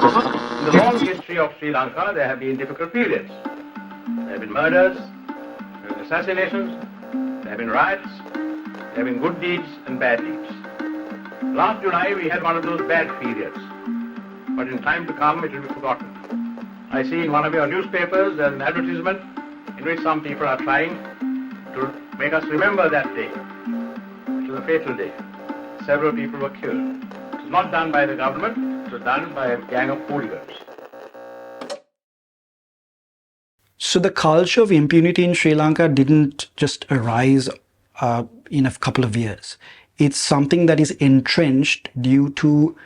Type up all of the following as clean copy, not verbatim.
In the long history of Sri Lanka, there have been difficult periods. There have been murders, there have been assassinations, there have been riots, there have been good deeds and bad deeds. Last July, we had one of those bad periods, but in time to come, it will be forgotten. I see in one of your newspapers there's an advertisement in which some people are trying to make us remember that day. It was a fatal day. Several people were killed. It was not done by the government, it was done by a gang of hooligans. So the culture of impunity in Sri Lanka didn't just arise in a couple of years. It's something that is entrenched due to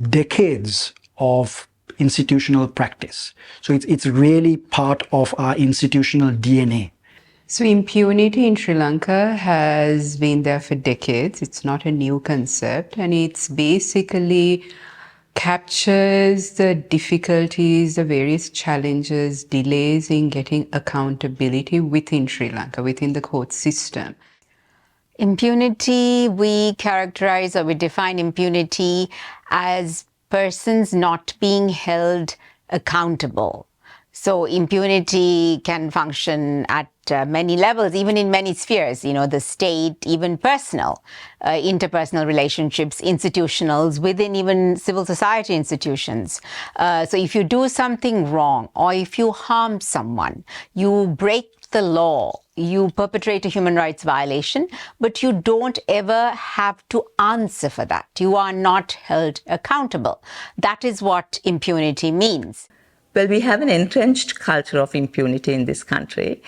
decades of institutional practice. So it's really part of our institutional DNA. So impunity in Sri Lanka has been there for decades. It's not a new concept, and it's basically captures the difficulties, the various challenges, delays in getting accountability within Sri Lanka, within the court system. Impunity, we characterize or we define impunity as persons not being held accountable. So impunity can function at many levels, even in many spheres, the state, even personal, interpersonal relationships, institutionals, within even civil society institutions. So if you do something wrong, or if you harm someone, you break the law, you perpetrate a human rights violation, but you don't ever have to answer for that. You are not held accountable. That is what impunity means. Well, we have an entrenched culture of impunity in this country.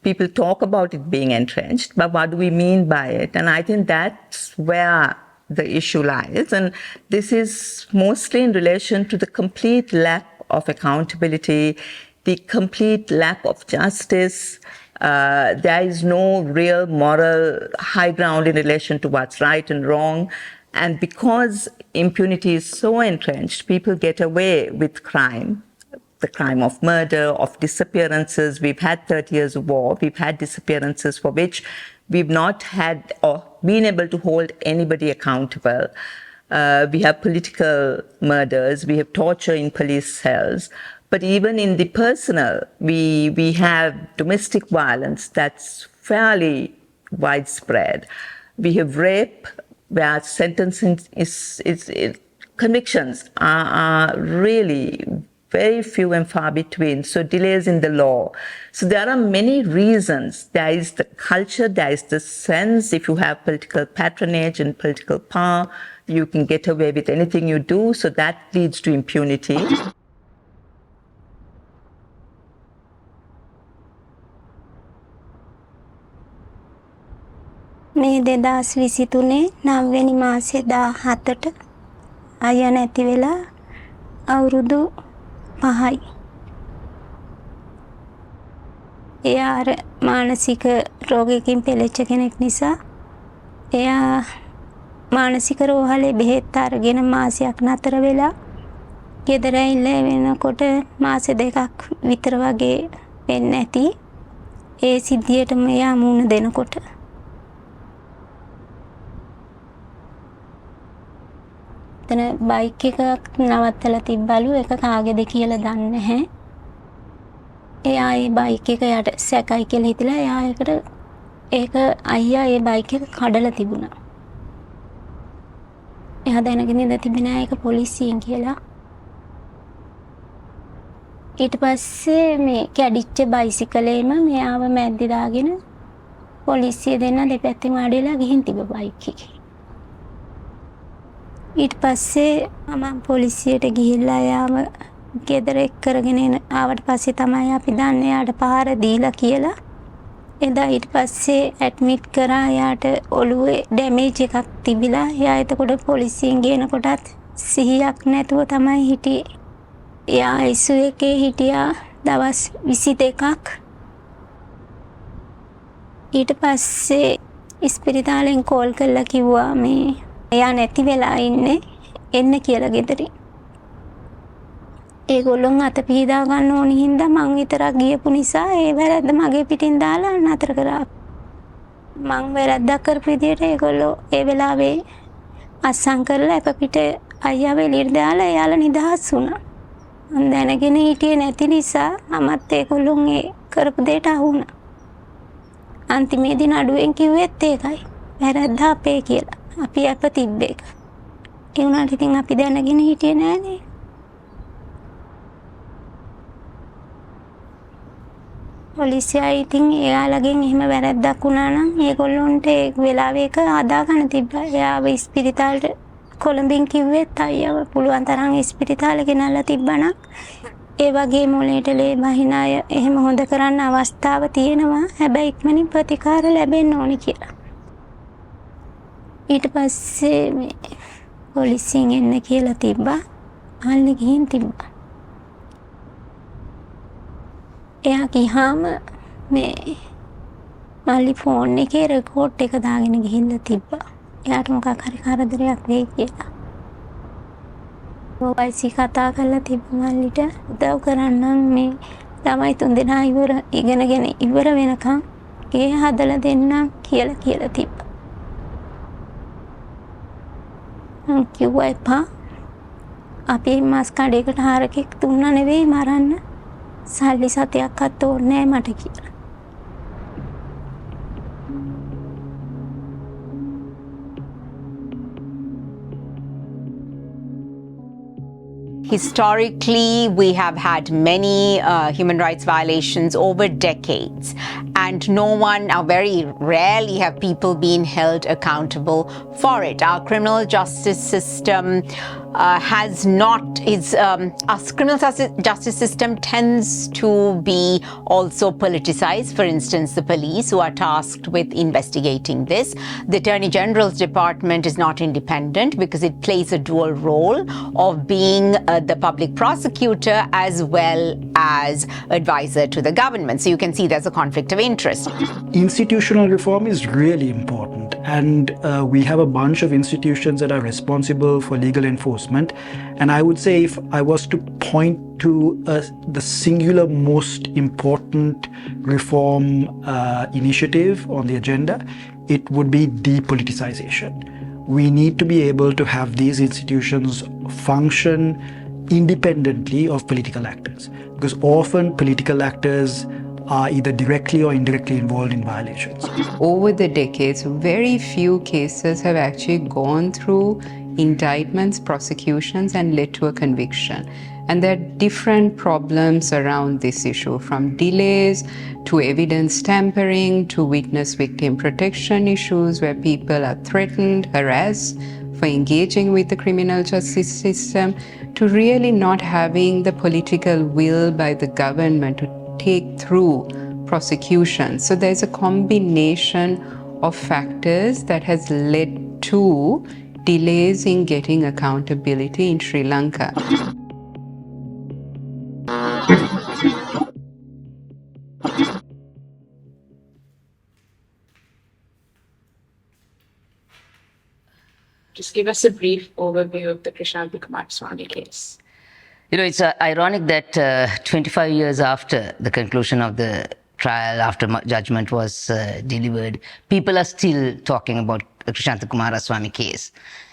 People talk about it being entrenched, but what do we mean by it? And I think that's where the issue lies. And this is mostly in relation to the complete lack of accountability, the complete lack of justice. There is no real moral high ground in relation to what's right and wrong. And because impunity is so entrenched, people get away with crime. The crime of murder, of disappearances. We've had 30 years of war. We've had disappearances for which we've not had or been able to hold anybody accountable. We have political murders. We have torture in police cells. But even in the personal, we have domestic violence that's fairly widespread. We have rape, where sentencing convictions are really very few and far between, so delays in the law. So there are many reasons. There is the culture, there is the sense, if you have political patronage and political power, you can get away with anything you do, so that leads to impunity. මේ 2023 9 මාසේ 17ට අයියා නැති වෙලා අවුරුදු 5යි. එයා අර මානසික රෝගයකින් පෙළෙච්ච කෙනෙක් නිසා එයා මානසික රෝහලේ බෙහෙත් අරගෙන මාසයක් නතර වෙලා ගෙදර ඇවිල්ලා වෙනකොට මාස 2ක් විතර වගේ වෙන්නේ නැති ඒ සිද්ධියටම එයා මුණ දෙනකොට තන බයික් එකක් නවත්තලා තිබ්බලු එක කාගේද කියලා දන්නේ නැහැ. එයා ඒ බයික් එක යට සැකයි කියලා හිතලා එයා ඒක අයියා ඒ බයික් එක කඩලා තිබුණා. එයා දැනගෙන ඉඳ තිබුණා ඒක පොලිසියෙන් කියලා. ඊට පස්සේ මේ කැඩිච්ච බයිසිකලේම මෙයාව මැද්දේ දාගෙන පොලිසිය දෙන්න දෙපැත්තෙම ආඩිලා ගිහින් තිබ්බ බයික් එකේ. ඊට පස්සේ මම පොලිසියට ගිහිල්ලා යාම ගෙදර එක් කරගෙන ආවට පස්සේ තමයි අපි දන්නේ යාට පහර දීලා කියලා. එදා ඊට පස්සේ ඇඩ්මිට් කරා යාට ඔළුවේ ඩැමේජ් එකක් තිබිලා යා එතකොට පොලිසියෙන් ගේනකොටත් සිහියක් නැතුව තමයි හිටියේ. යා ICU එකේ හිටියා දවස් 22ක්. ඊට පස්සේ ඉස්පිරිතාලෙන් කෝල් කරලා කිව්වා මේ එයා නැති වෙලා ඉන්නේ එන්න කියලා ගෙදරින්. ඒගොල්ලොන් අත පිහදා ගන්න ඕනි හින්දා මං විතරක් ගියපු නිසා ඒ වැරද්ද මගේ පිටින් දාලා නතර කරා. මං වැරද්දක් කරපු විදියට ඒගොල්ලෝ ඒ වෙලාවේ අස්සම් කරලා අප පිට අයියාව එළියට දාලා එයාලා නිදහස් වුණා. මම දැනගෙන හිටියේ නැති නිසා මමත් ඒගොල්ලොන්ගේ කරපු දෙයට අහු වුණා. අන්තිමේදී නඩුවෙන් කිව්වෙත් ඒකයි. වැරද්ද අපේ කියලා. අපි අප තිබ්බ එක. ඒ වුණාට ඉතින් අපි දැනගෙන හිටියේ නෑනේ. පොලිසියයි ඉතින් එයාලගෙන් එහෙම වැරද්දක් වුණා නම් ඒගොල්ලොන්ට ඒ වෙලාවේ ඒක හදාගන්න තිබ්බා. එයාව ඉස්පිරිතාලට කොළඹින් කිව්වෙත් අයියව පුළුවන් තරම් ඉස්පිරිතාලේ ගෙනල්ලා තිබ්බනම් ඒ වගේ මොලේට ලේ බහින අය එහෙම හොඳ කරන්න අවස්ථාව තියෙනවා. හැබැයි ඉක්මනින් ප්‍රතිකාර ලැබෙන්න ඕනි කියලා. ඊට පස්සේ මේ පොලිසියෙන් එන්න කියලා තිබ්බා. අහන්න ගිහින් තිබ්බා. එයා ගියාම මේ මල්ලි ෆෝන් එකේ රෙකෝඩ් එක දාගෙන ගිහිල්ලා තිබ්බා. එයාට මොකක් හරි කරදරයක් වෙයි කියලා. ඔයසි කතා කරලා තිබ්බ මල්ලිට උදව් කරන්නම් මේ ළමයි තුන්දෙනා ඉගෙනගෙන ඉවර වෙනකම් ගේ හදලා දෙන්නම් කියලා තිබ්බා. මං කිව්වා එපා. අපි මස් කඩේකට හරකෙක් දුන්නා නෙවෙයි මරන්න. සල්ලි සතයක්වත් ඕනේ නෑ මට කියලා. Historically, we have had many human rights violations over decades, and no one, or very rarely, have people been held accountable for it. Our criminal justice system has not, our criminal justice system tends to be also politicized. For instance, the police, who are tasked with investigating this. The Attorney General's Department is not independent because it plays a dual role of being the public prosecutor as well as advisor to the government. So you can see there's a conflict of interest. Institutional reform is really important, and we have a bunch of institutions that are responsible for legal enforcement. And I would say, if I was to point to the singular most important reform initiative on the agenda, it would be depoliticization. We need to be able to have these institutions function independently of political actors, because often political actors are either directly or indirectly involved in violations. Over the decades, very few cases have actually gone through indictments, prosecutions, and led to a conviction. And there are different problems around this issue, from delays to evidence tampering to witness victim protection issues where people are threatened, harassed for engaging with the criminal justice system, to really not having the political will by the government to take through prosecution. So there's a combination of factors that has led to delays in getting accountability in Sri Lanka. Just give us a brief overview of the Krishnanthi Kumaraswamy case. You know, it's ironic that 25 years after the conclusion of the trial, after judgment was delivered, people are still talking about the Krishnanthi Kumaraswamy case.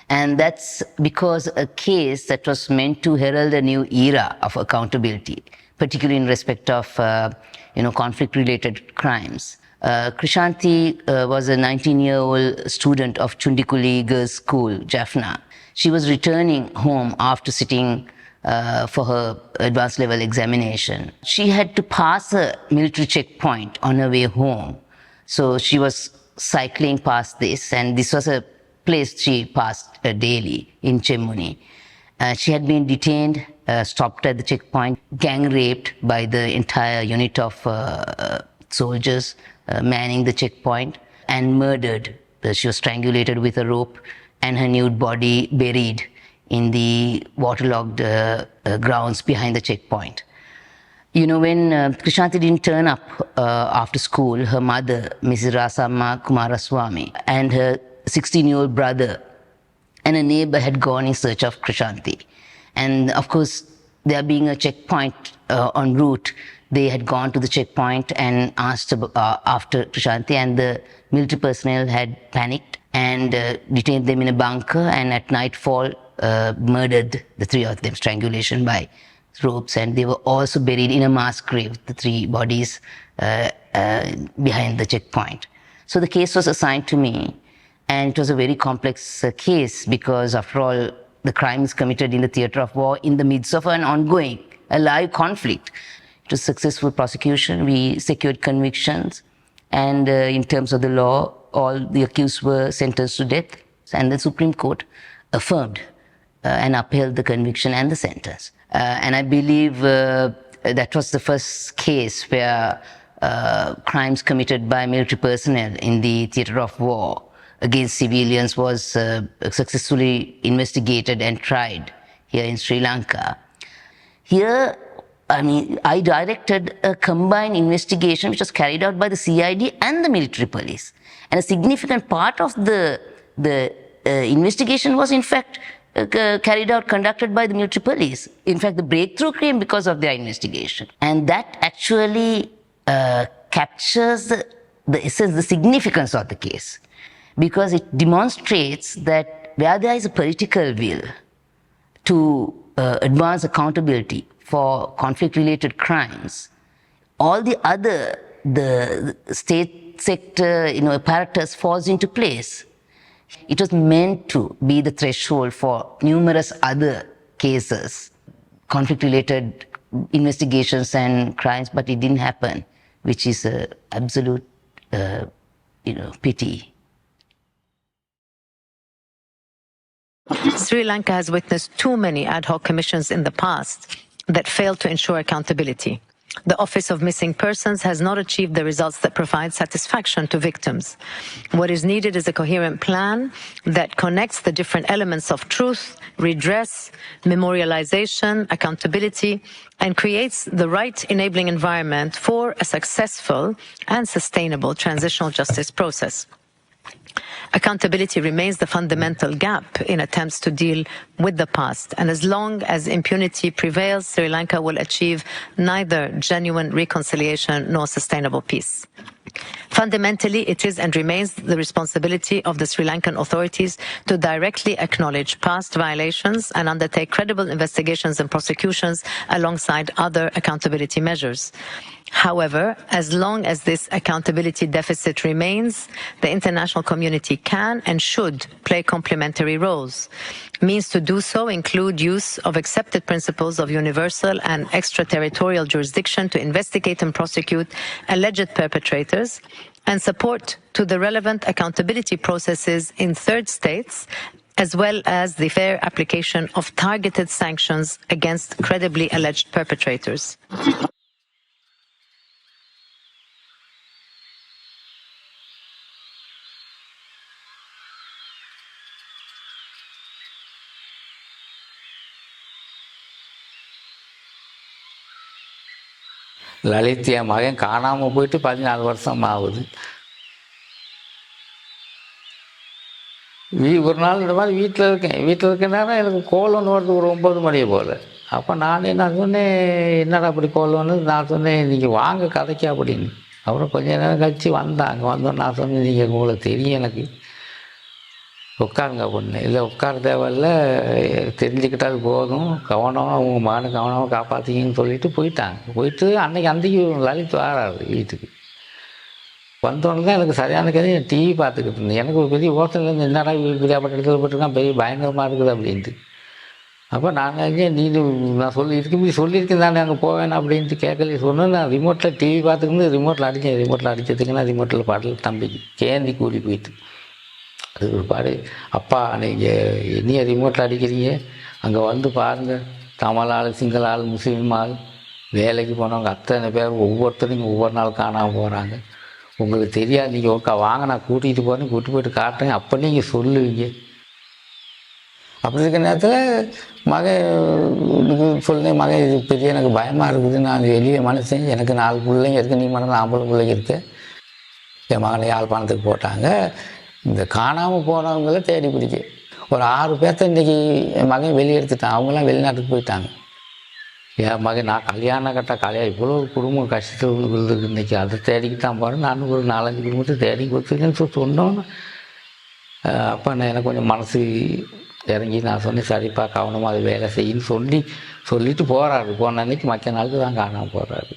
And that's because a case that was meant to herald a new era of accountability, particularly in respect of, conflict-related crimes. Krishnanthi was a 19-year-old student of Chundikuli Girls' School, Jaffna. She was returning home after sitting for her advanced level examination. She had to pass a military checkpoint on her way home. So she was cycling past this, and this was a place she passed daily in Chemmuni. She had been detained, stopped at the checkpoint, gang raped by the entire unit of soldiers manning the checkpoint, and murdered. She was strangulated with a rope and her nude body buried in the waterlogged grounds behind the checkpoint. You know, when Krishnanthi didn't turn up after school, her mother, Mrs. Rasamma Kumaraswamy, and her 16-year-old brother and a neighbor had gone in search of Krishnanthi. And of course, there being a checkpoint en route, they had gone to the checkpoint and asked after Krishnanthi, and the military personnel had panicked and detained them in a bunker, and at nightfall murdered the three of them, strangulation by ropes, and they were also buried in a mass grave, the 3 bodies behind the checkpoint. So the case was assigned to me, and it was a very complex case because, after all, the crime is committed in the theatre of war in the midst of an ongoing, a live conflict. It was successful prosecution. We secured convictions, and in terms of the law, all the accused were sentenced to death, and the Supreme Court affirmed and upheld the conviction and the sentence. And I believe that was the first case where crimes committed by military personnel in the theatre of war against civilians was successfully investigated and tried here in Sri Lanka. Here, I directed a combined investigation which was carried out by the CID and the military police. And a significant part of the investigation was, in fact, conducted by the military police. In fact, the breakthrough came because of their investigation. And that actually captures the essence, the significance of the case, because it demonstrates that where there is a political will to advance accountability for conflict-related crimes, all the other, the state sector, apparatus falls into place. It was meant to be the threshold for numerous other cases, conflict-related investigations and crimes, but it didn't happen, which is an absolute, pity. Sri Lanka has witnessed too many ad hoc commissions in the past that failed to ensure accountability. The Office of Missing Persons has not achieved the results that provide satisfaction to victims. What is needed is a coherent plan that connects the different elements of truth, redress, memorialization, accountability, and creates the right enabling environment for a successful and sustainable transitional justice process. Accountability remains the fundamental gap in attempts to deal with the past, and as long as impunity prevails, Sri Lanka will achieve neither genuine reconciliation nor sustainable peace. Fundamentally, it is and remains the responsibility of the Sri Lankan authorities to directly acknowledge past violations and undertake credible investigations and prosecutions alongside other accountability measures. However, as long as this accountability deficit remains, the international community can and should play complementary roles. Means to do so include use of accepted principles of universal and extraterritorial jurisdiction to investigate and prosecute alleged perpetrators, and support to the relevant accountability processes in third states, as well as the fair application of targeted sanctions against credibly alleged perpetrators. Lalit என் மகன் காணாமல் போயிட்டு 14 வருஷம் ஆகுது. ஒரு நாள் இந்த மாதிரி வீட்டில் இருக்கேன்னா எனக்கு கோல் ஒன்று வருது ஒரு 9 மணி போல். அப்போ நான் என்ன சொன்னேன், என்னடா அப்படி கோல் ஒன்று, நான் சொன்னேன் நீங்கள் வாங்க கதைக்க அப்படின்னு. அப்புறம் கொஞ்ச நேரம் கழிச்சு வந்தோம். நான் சொன்னேன் நீங்கள் உங்களுக்கு தெரியும் எனக்கு, உட்காருங்க அப்படின்னு. இல்லை உட்கார தேவையில்ல, தெரிஞ்சுக்கிட்டால் போதும், கவனமாக உங்கள் மகனை கவனமாக காப்பாற்றிங்கன்னு சொல்லிட்டு போயிட்டு அன்றைக்கி லலித் வராது வீட்டுக்கு. வந்தோடனே தான் எனக்கு சரியான கதை, டிவி பார்த்துக்கிட்டு இருந்தேன். எனக்கு ஒரு பெரிய ஹோட்டல்லேருந்து என்னடா பெரியாப்பட்ட இடத்துல போட்டிருக்கான், பெரிய பயங்கரமாக இருக்குது அப்படின்ட்டு. அப்போ நான் இதுக்கு சொல்லியிருக்கேன் தானே அங்கே போவேன் அப்படின்ட்டு கேட்கல. சொன்னேன் நான் ரிமோட்டில் டிவி பார்த்துக்கிட்டு ரிமோட்டில் அடித்ததுக்குன்னா ரிமோட்டில் பாடல் தம்பிக்கு கேந்தி கூடி போயிட்டு. அது ஒரு பாடு, அப்பா நீங்கள் என்னைய ரிமோட்டில் அடிக்கிறீங்க, அங்கே வந்து பாருங்கள், தமிழ் ஆள், சிங்கள ஆள், முஸ்லீம் ஆள், வேலைக்கு போனவங்க அத்தனை பேர் ஒவ்வொருத்தரும் ஒவ்வொரு நாள் காணாமல் போகிறாங்க. உங்களுக்கு தெரியாது, நீங்கள் ஒருக்கா வாங்க, நான் கூட்டிகிட்டு போகிறேன், கூட்டி போய்ட்டு காட்டுறேன், அப்போ நீங்கள் சொல்லுவீங்க. அப்படி இருக்கிற நேரத்தில் மகன் சொன்னேன், மகன் இது பெரிய எனக்கு பயமாக இருக்குது, நான் வெளியே மனுஷன், எனக்கு 4 பிள்ளைங்க இருக்குது, நீ மட்டும் 4 பிள்ளைங்க இருக்கு. என் மகனை யாழ்ப்பாணத்துக்கு போட்டாங்க. இந்த காணாமல் போனவங்கள தேடி பிடிக்க ஒரு 6 பேர்த்த இன்றைக்கி என் மகன் வெளியே எடுத்துட்டான். அவங்களாம் வெளிநாட்டுக்கு போயிட்டாங்க. என் மகன் நான் கல்யாணம் இவ்வளோ குடும்பம் கஷ்டத்தில் விழுதுக்கு இன்றைக்கி அதை தேடிக்கிட்டு தான் போகிறேன். நானும் ஒரு 4-5 குடும்பத்தை தேடி கொடுத்துருக்கேன்னு சொன்னோன்னு அப்போ எனக்கு கொஞ்சம் மனசு இறங்கி நான் சொன்னேன் சரிப்பா கவனமாக அது வேலை செய்யுன்னு சொல்லிட்டு போகிறாரு. போன அன்னைக்கு மற்ற நாளுக்கு தான் காணாமல் போகிறாரு.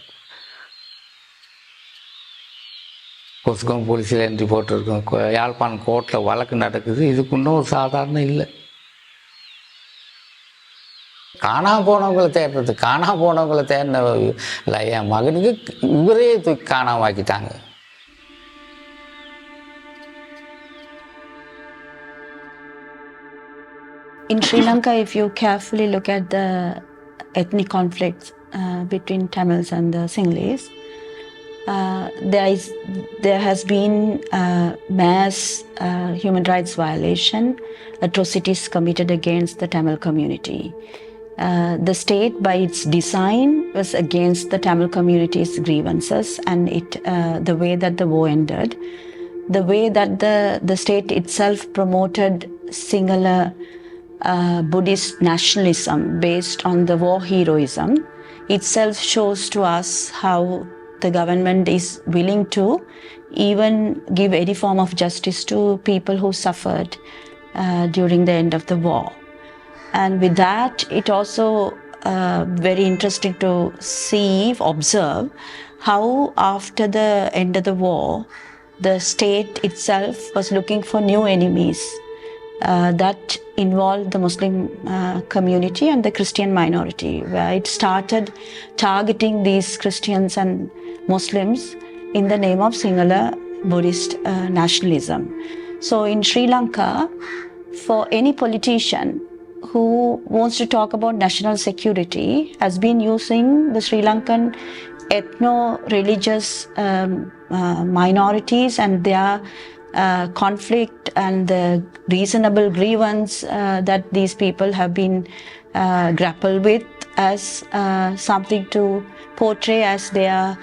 கொஸ்கம் போலீஸில் என்ட்ரி போட்டிருக்கோம். யாழ்ப்பாணம் கோர்ட்டில் வழக்கு நடக்குது. இதுக்கு இன்னும் ஒரு சாதாரணம் இல்லை. காணாமல் போனவங்களை தேடின இல்லை, என் மகனுக்கு இவரே தூக்கி காணாமல் ஆக்கிட்டாங்க. In Sri Lanka, if you carefully look at the ethnic conflicts between Tamils and the Sinhalese, there has been mass human rights violation, atrocities committed against the Tamil community. The state, by its design, was against the Tamil community's grievances, and the way that the war ended, the way that the state itself promoted Sinhala Buddhist nationalism based on the war heroism itself shows to us how the government is willing to even give any form of justice to people who suffered during the end of the war. And with that, it also very interesting to observe how after the end of the war, the state itself was looking for new enemies that involved the Muslim community and the Christian minority, where it started targeting these Christians and Muslims in the name of Sinhala Buddhist nationalism. So in Sri Lanka, for any politician who wants to talk about national security has been using the Sri Lankan ethno-religious minorities and their conflict and the reasonable grievance that these people have been grappled with as something to portray as their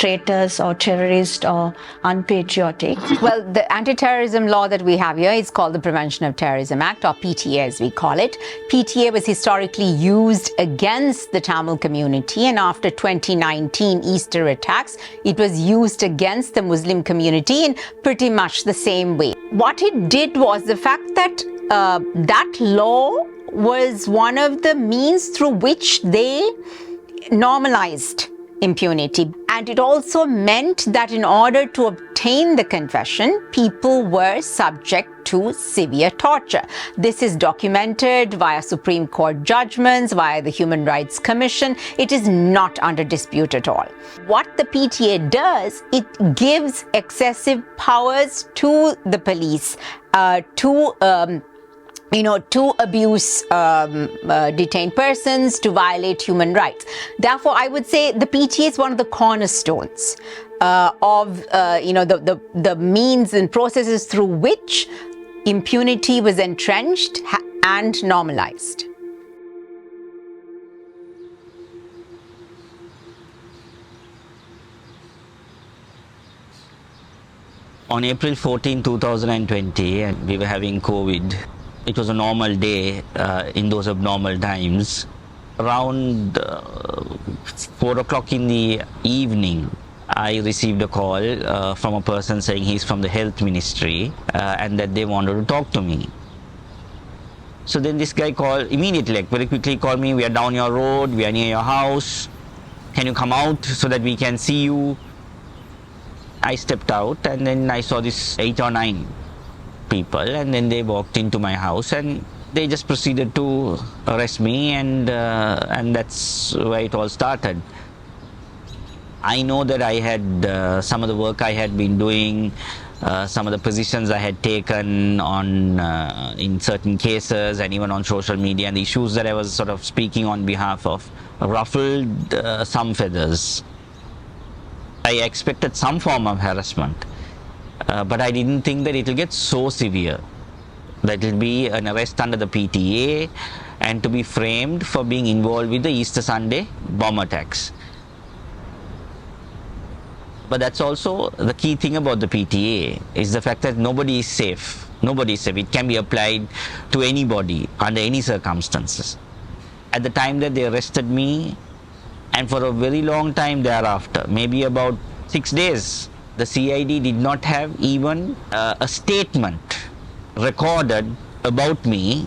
traitors or terrorists or unpatriotic. Well, the anti-terrorism law that we have here is called the Prevention of Terrorism Act, or PTA as we call it. PTA was historically used against the Tamil community, and after 2019 Easter attacks, it was used against the Muslim community in pretty much the same way. What it did was the fact that that law was one of the means through which they normalized impunity. And it also meant that in order to obtain the confession, people were subject to severe torture. This is documented via Supreme Court judgments, via the Human Rights Commission. It is not under dispute at all. What the PTA does, it gives excessive powers to the police to abuse detained persons, to violate human rights. Therefore, I would say the PTA is one of the cornerstones of the means and processes through which impunity was entrenched and normalized. On April 14, 2020, and we were having COVID. It was a normal day in those abnormal times. Around 4 o'clock in the evening, I received a call from a person saying he's from the health ministry and that they wanted to talk to me. So then this guy called immediately, like very quickly called me, we are down your road, we are near your house, can you come out so that we can see you? I stepped out and then I saw this 8 or 9 people, and then they walked into my house and they just proceeded to arrest me, and that's where it all started. I know that I had some of the work I had been doing, some of the positions I had taken on in certain cases and even on social media, and the issues that I was sort of speaking on behalf of ruffled some feathers. I expected some form of harassment. But I didn't think that it will get so severe, that it will be an arrest under the PTA and to be framed for being involved with the Easter Sunday bomb attacks. But that's also the key thing about the PTA, is the fact that nobody is safe. Nobody is safe. It can be applied to anybody under any circumstances. At the time that they arrested me, and for a very long time thereafter, maybe about 6 days, the CID did not have even a statement recorded about me,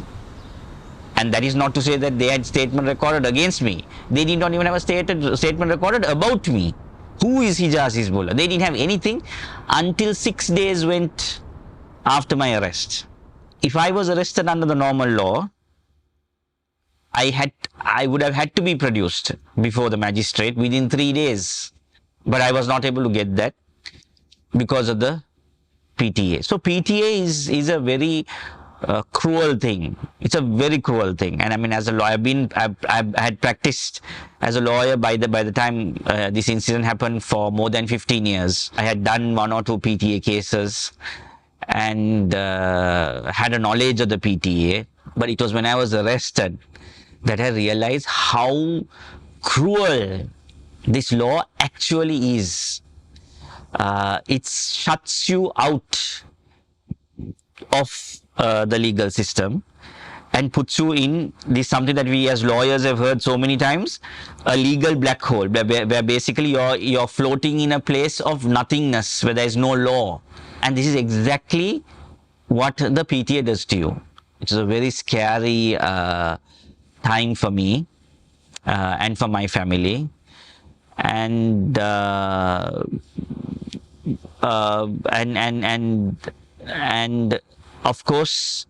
and that is not to say that they had statement recorded against me. They did not even have a statement recorded about me. Who is Hijaz Hizbullah? They didn't have anything until 6 days went after my arrest. If I was arrested under the normal law, I would have had to be produced before the magistrate within 3 days. But I was not able to get that because of the PTA. So PTA is a very cruel thing. It's a very cruel thing. And I mean, as a lawyer, I had practiced as a lawyer by the time this incident happened for more than 15 years. I had done 1 or 2 PTA cases and had a knowledge of the PTA. But it was when I was arrested that I realized how cruel this law actually is. It shuts you out of the legal system and puts you in this, something that we as lawyers have heard so many times, a legal black hole, where basically you're floating in a place of nothingness, where there is no law. And this is exactly what the PTA does to you. It is a very scary time for me and for my family. And of course,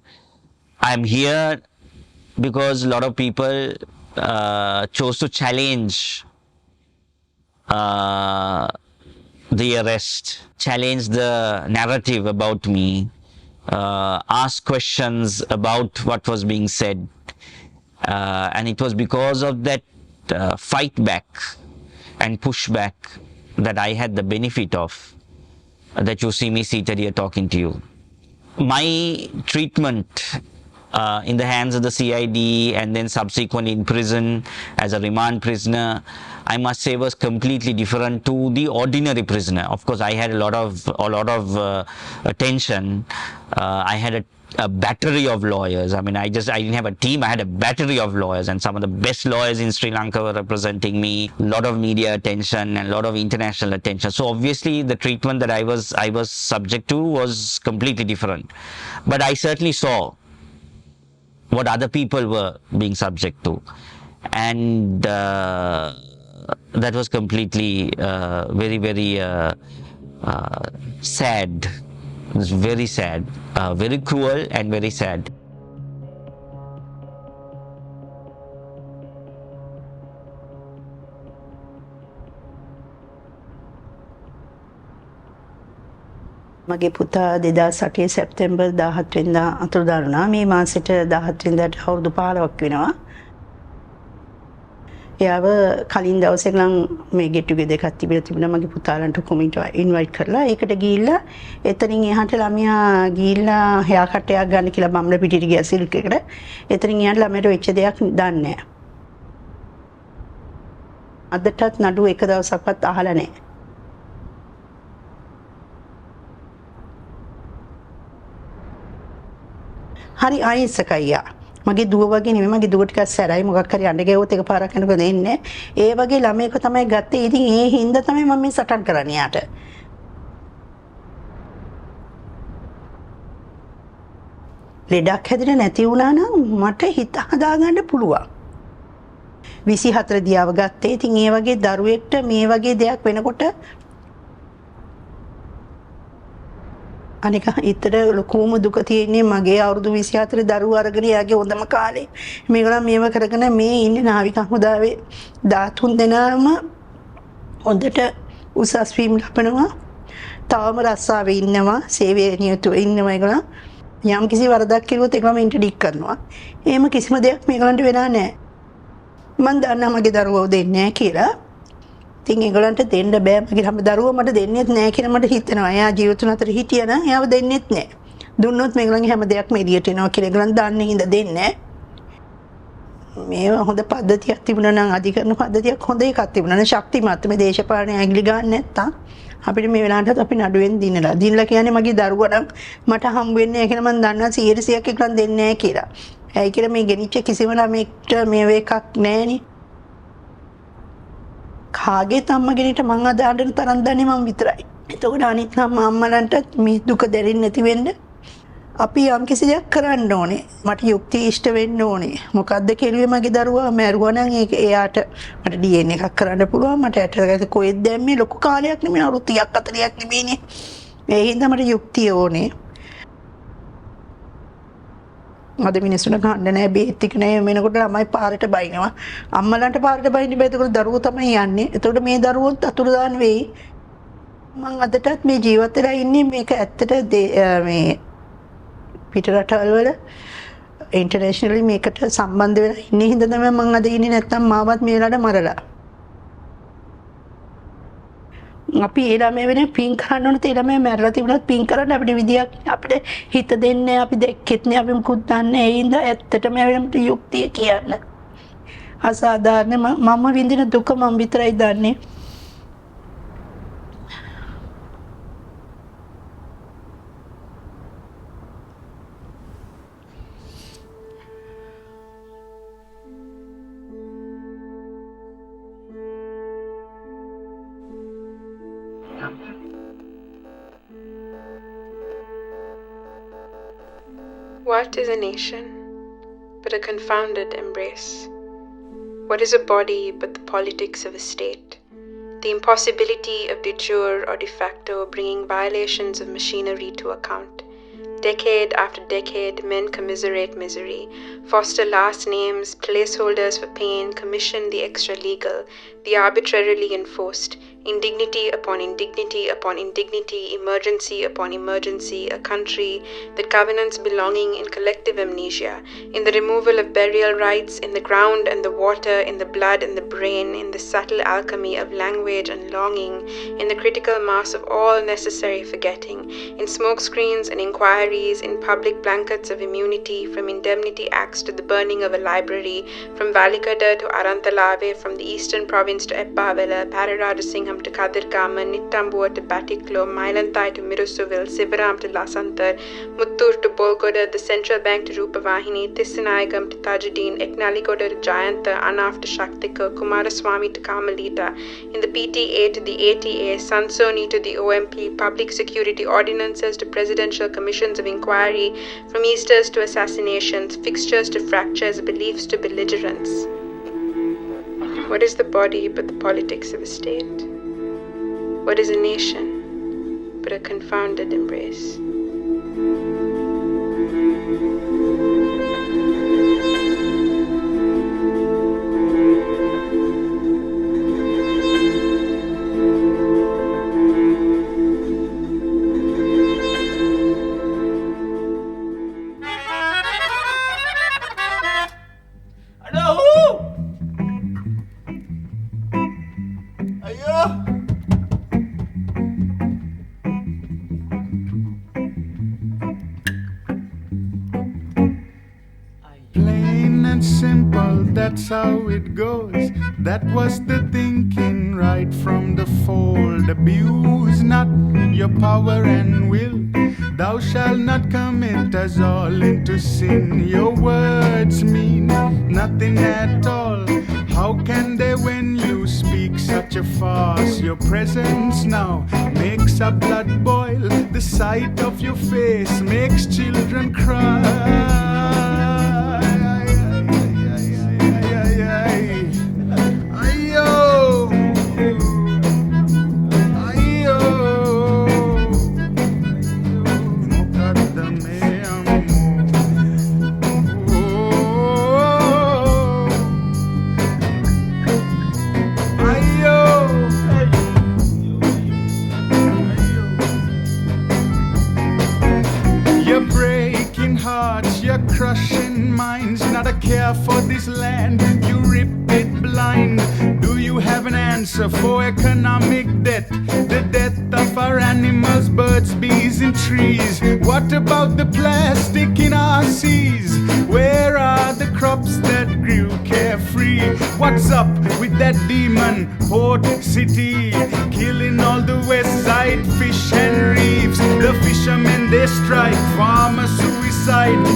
I'm here because a lot of people chose to challenge the arrest, challenge the narrative about me, ask questions about what was being said, and it was because of that fight back and pushback that I had the benefit of, that you see me seated here talking to you. My treatment in the hands of the CID and then subsequently in prison as a remand prisoner, I must say, was completely different to the ordinary prisoner. Of course, I had a lot of attention. I had a battery of lawyers. I mean, I didn't have a team. I had a battery of lawyers, and some of the best lawyers in Sri Lanka were representing me. A lot of media attention and a lot of international attention. So obviously, the treatment that I was subject to was completely different. But I certainly saw what other people were being subject to, and that was completely very, very sad. It was very sad, very cruel and very sad. මගේ පුතා 2008 සැප්තැම්බර් 17 වෙනිදා අතුරුදහන් වුණා. මේ මාසෙට 17 වෙනිදාට අවුරුදු 15ක් වෙනවා. එයාව කලින් දවසක නම් මේ get together එකක් තිබුණා මගේ පුතාලන්ට කොමිට ඉන්වයිට් කරලා. ඒකට ගිහිල්ලා එතනින් එහාට ළමයා ගිහිල්ලා හෙයා කට් එකක් ගන්න කියලා බම්බල පිටිට ගියා සිල්ක් එකට. එතනින් එහාට ළමයට වෙච්ච දෙයක් දන්නේ නැහැ. අදටත් නඩුව එක දවසක්වත් අහලා නැහැ. හරි අහිංසකයි යා. මගේ දුව වගේ නෙමෙයි, මගේ දුව ටිකක් සැරයි, මොකක් හරි අඬ ගැවුවොත් එකපාරක් යනකොට දෙන්නේ. ඒ වගේ ළමයෙක් තමයි ගත්තේ. ඉතින් ඒ හින්දා තමයි මම මේ සටන් කරන්නේ යාට. ලෙඩක් හැදෙන්නේ නැති වුණා නම් මට හිත හදාගන්න පුළුවන්. 24 දියාව ගත්තේ. ඉතින් ඒ වගේ දරුවෙක්ට මේ වගේ දෙයක් වෙනකොට අනික හිතට ලොකුම දුක තියෙන්නේ මගේ අවුරුදු 24 දරුවෝ අරගෙන යාගේ හොඳම කාලේ මේගොල්ලන් මේව කරගෙන මේ ඉන්නේ නාවික හමුදාවේ 13 දෙනාම හොඳට උසස් වීම ලබනවා. තාම රස්සාවේ ඉන්නවා, සේවයේ නියුතුව ඉන්නවා. ඒගොල්ලන් යම් කිසි වරදක් කරුවොත් ඒගොල්ලන් ඉන්ට්‍රොඩික් කරනවා. එහෙම කිසිම දෙයක් මේගොල්ලන්ට වෙලා නැහැ. මම දන්නා මගේ දරුවෝ දෙන්නේ නැහැ කියලා. ඉතින් ඒගොල්ලන්ට දෙන්න බෑ. මගේ හැම දරුවෝ මට දෙන්නෙත් නැහැ කියලා මට හිතෙනවා. එයා ජීවිතුන් අතර හිටියා නම් එයාව දෙන්නෙත් නැහැ. දුන්නොත් මේගොල්ලන්ගේ හැම දෙයක්ම එළියට එනවා කියලා ඒගොල්ලන් දන්නේ හින්දා දෙන්නේ නැහැ. මේ හොඳ පද්ධතියක් තිබුණා නම්, අධිකරණ පද්ධතියක් හොඳ එකක් තිබුණා නම් ශක්තිමත් මේ දේශපාලන ඇඟිලි ගන්න නැත්තම් අපිට මේ වෙලාවටත් අපි නඩුවෙන් දිනලා කියන්නේ මගේ දරුවා නම් මට හම් වෙන්නේ නැහැ කියලා මම දන්නවා 100%ක් ඒගොල්ලන් දෙන්නේ නැහැ කියලා. ඇයි කියලා මේ ගෙනිච්ච කිසිම ළමෙක්ට මේ එකක් නැහැනේ. කාගේ අම්මගෙනට මං අද අඬන තරම් දන්නේ මම විතරයි. එතකොට අනිත් අම්මලන්ට මේ දුක දැනෙන්නේ නැති වෙන්න අපි යම් කිසි දෙයක් කරන්න ඕනේ. මට යුක්තිය ඉෂ්ට වෙන්න ඕනේ. මොකද්ද කෙරුවේ මගේ දරුවා මැරුවා නම් ඒක එයාට මට DNA එකක් කරන්න පුළුවන්. මට ඇටකට කොහෙද දැම්මේ ලොකු කාලයක් නෙමෙයි අවුරුදු 30ක් 40ක් නෙමෙයිනේ. ඒ හින්දා මට යුක්තිය ඕනේ. අද මිනිස්සුන්ට ගන්න නැහැ බේත් ටික නැහැ වෙනකොට ළමයි පාරට බයිනවා. අම්මලාට පාරට බයින්න බෑ. ඒකට දරුවෝ තමයි යන්නේ. ඒකට මේ දරුවොත් අතුරුදාන් වෙයි. මම අදටත් මේ ජීවත් වෙලා ඉන්නේ මේක ඇත්තට මේ පිට රටවල් වල ඉන්ටර්නැෂනලි මේකට සම්බන්ධ වෙලා ඉන්නේ හින්දා තමයි මම අද ඉන්නේ නැත්තම් මාවත් මේ වෙලාවට මරලා. අපි ඒ ළමයා වෙන පින් කරන්න ඕනේ. ඒ ළමයා මැරලා තිබුණත් පින් කරන්න අපිට විදියක් අපිට හිත දෙන්නේ අපි දෙක්කෙත් නේ අපි මුකුත් දන්නේ. ඒ හින්දා ඇත්තටම වෙනමට යුක්තිය කියන්න. අසාධාරණ මම විඳින දුක මම විතරයි දන්නේ. What is a nation but a confounded embrace? What is a body but the politics of a state? The impossibility of de jure or de facto bringing violations of machinery to account. Decade after decade, men commiserate misery, foster last names, placeholders for pain, commission the extra-legal, the arbitrarily enforced, indignity upon indignity upon indignity, emergency upon emergency, a country that covenants belonging in collective amnesia, in the removal of burial rites, in the ground and the water, in the blood and the brain, in the subtle alchemy of language and longing, in the critical mass of all necessary forgetting, in smoke screens and inquiries, in public blankets of immunity, from indemnity acts to the burning of a library, from Valikada to Arantalave, from the eastern province to Eppavela, Parara to Singham to Kadirkama, Nittambua to Batiklo, Mailanthai to Mirusuville, Sivaram to Lasanthar, Muttur to Bolgoda, the central bank to Rupavahini, Tissanayagam to Tajuddin, Eknalikoda to Jayanta, Anaf to Shaktika, Kumaraswamy to Kamalita, in the PTA to the ATA, Sansoni to the OMP, public security ordinances to presidential commissions of inquiry, from Easters to assassinations, fixtures to fractures, beliefs to belligerence. What is the body but the politics of a state? What is a nation but a confounded embrace? That's how it goes. That was the thinking right from the fold. Abuse not your power and will. Thou shalt not commit us all into sin. Your words mean nothing at all. How can they when you speak such a farce? Your presence now makes our blood boil. The sight of your face makes children cry. Crushing minds, not a care for this land. You rip it blind. Do you have an answer for economic debt? The death of our animals, birds, bees, and trees. What about the plastic in our seas? Where are the crops that grew carefree? What's up with that demon port city? Killing all the west side fish and reefs. The fishermen they strike, farmer suicide.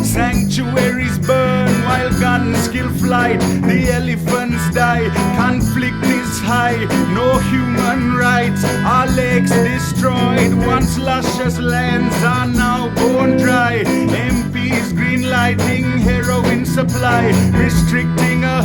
Sanctuaries burn while guns kill flight. The elephants die, conflict is high, no human rights, our lakes destroyed. Once luscious lands are now bone dry. MPs green lighting heroin supply, restricting a